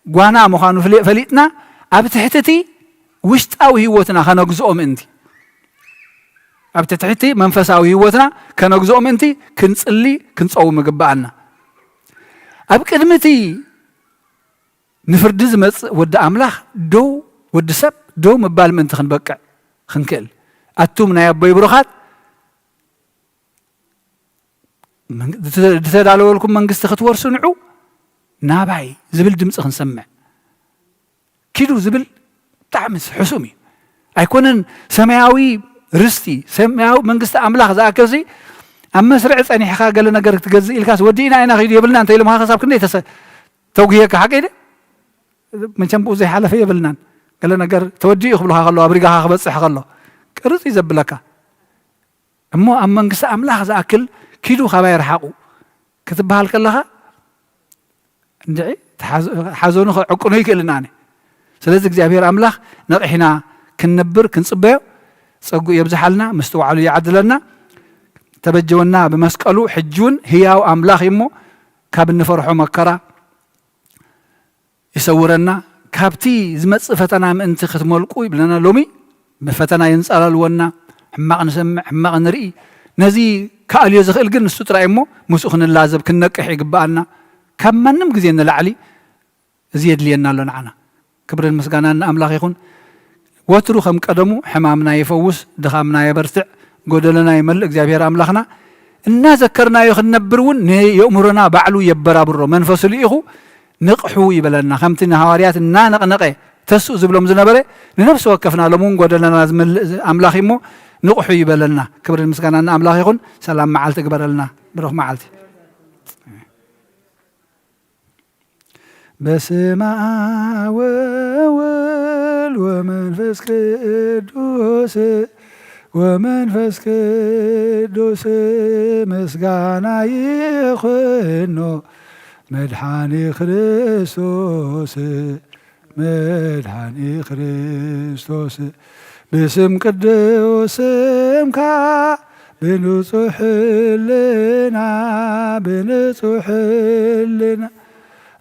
ጓና مخانو فليتنا أبتحتتي وشتاو هيوتنا خنقزقوم انتي أبتحتي منفساو هيوتنا خنقزقوم انتي كنصلي كنصوم مقبعنا أبقدمتي نفردز مص ود أملاح دو ود سب دو مبال من تخنبقع خنكل أتوم نايا بيبروخات تدالو لكم منقست ختورسو نعو نابعي زبل دمص خنسمع كيلو زبل تعمس حسومي أيكونن سماوي رستي سماوي منقست أملاح ذاكزي أما سرع ثاني حقا قال لنا قرك تجزي الكاس ودينا أنا خيدي يبلنا أنت يلو ما خساب كني توجيهك حقيقة من كم بوزي حالة في يبلنا قال لنا قر تودي يخبلها خلوا أبريقها خبص خلوا قرص يزبلك أما منقست أملاح ذاكل كيلو خباير حقو كتبها لك الله ندعي حزونه عقونه يكلنا أنا سلازك زابير أملاح نرحنا كنبر كنصبيه صقو يبزحلنا مستوعلو يعدلنا تبجونا بمسقلو حجون هياو أملاح يمو كاب النفرحو مكرا يسورنا كابتي زمت فتنا من انت ختمولقو يبلنا لومي بفتنا ينصاللونا حماق نسمع حماق نرئي نزي كاليو زخيل جن السترة يمو مسخن اللازب كنقح يقبالنا كم منم جزينا العلي زيد لينا لنا كبر المسجانا أملاح يكون وترو خم قدمو حمامنا يفوس دخامنا يبرتع قدلنا يملك زابير أملاحنا الناس ذكرنا يخن نبرون يأمرنا بعلو يبرابرو منفصل إخو نقحو يبلنا خمتنا هواريات نقنقه تسو زبلهم زنبره لنفس وقفنا لمون قدلنا أملاح يمو نقحو يبلنا كبر المسجانا أملاح يكون سلام معالت كبر لنا بروح معالتي بسمع وول ومنفس قدوس ومنفس قدوس مسقانا يخنو مدحاني خريستوس مدحاني خريستوس بسم قدوسمك بنصح لنا بنصح لنا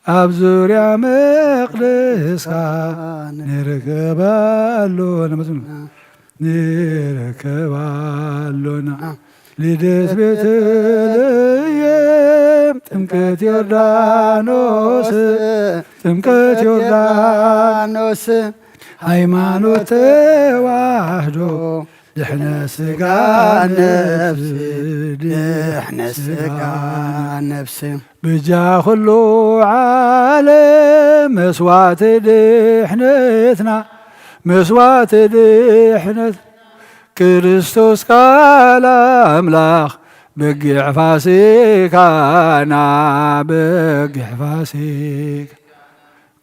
أبزوريا مقدسا نركبالونا نركبالونا لدس بيتليم تمكت يوردانوس تمكت يوردانوس ሃይማኖት ተዋህዶ ድሕነ ስጋ ነፍስ ድሕነ ስጋ ነፍስ ብጃ ኩሉ ዓለም መስዋዕት ድሕነትና መስዋዕት ድሕነት ክርስቶስ ቃል አምላኽ በጊዕ ፋሲካና በጊዕ ፋሲካ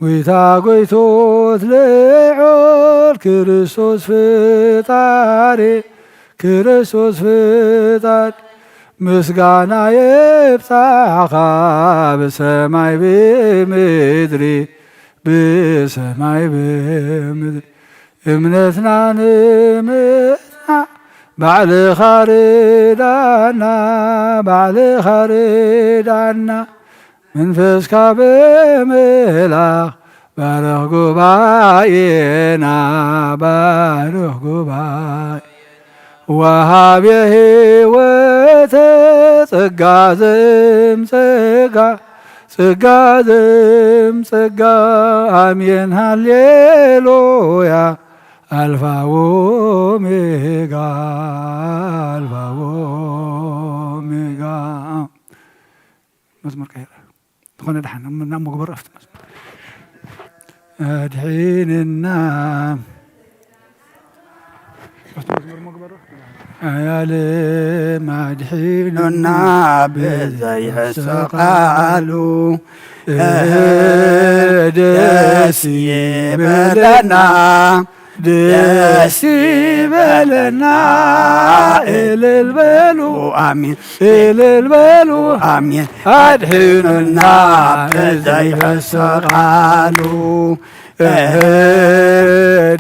ጎይታ ጎይቶት ልዑል ክርስቶስ ፍጣሪ ክርስቶስ ፍጣሪ ምስጋና ይብጻኻ በሰማይ በምድሪ በሰማይ በምድሪ እምነትና ንምትና ባዕልኻ ርዳና ባዕልኻ ርዳና መንፈስካ በምላኽ ባርኽ ጉባኤና ባርኽ ጉባኤ ወሃብ የሕይወተ ጸጋ ዘእምጸጋ ጸጋ ዘእምጸጋ አሜን ሃሌሉያ አልፋ ወኦሜጋ አልፋ ወኦሜጋ መዝሙር ቀይረ تكون دحين من مقبر أفت أدحيننا يا لما أدحيننا بزي سقالو دسي بلنا دسي بلنا إلى البلو آمين إلى البلو آمين أدحيننا بزي سقالو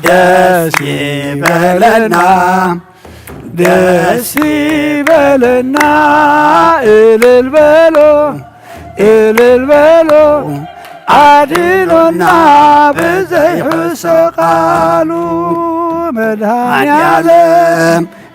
دسي بلنا دسي بلنا إلى البلو አድኖና በዘይሕሰ ቃሉ መድኃኔዓለም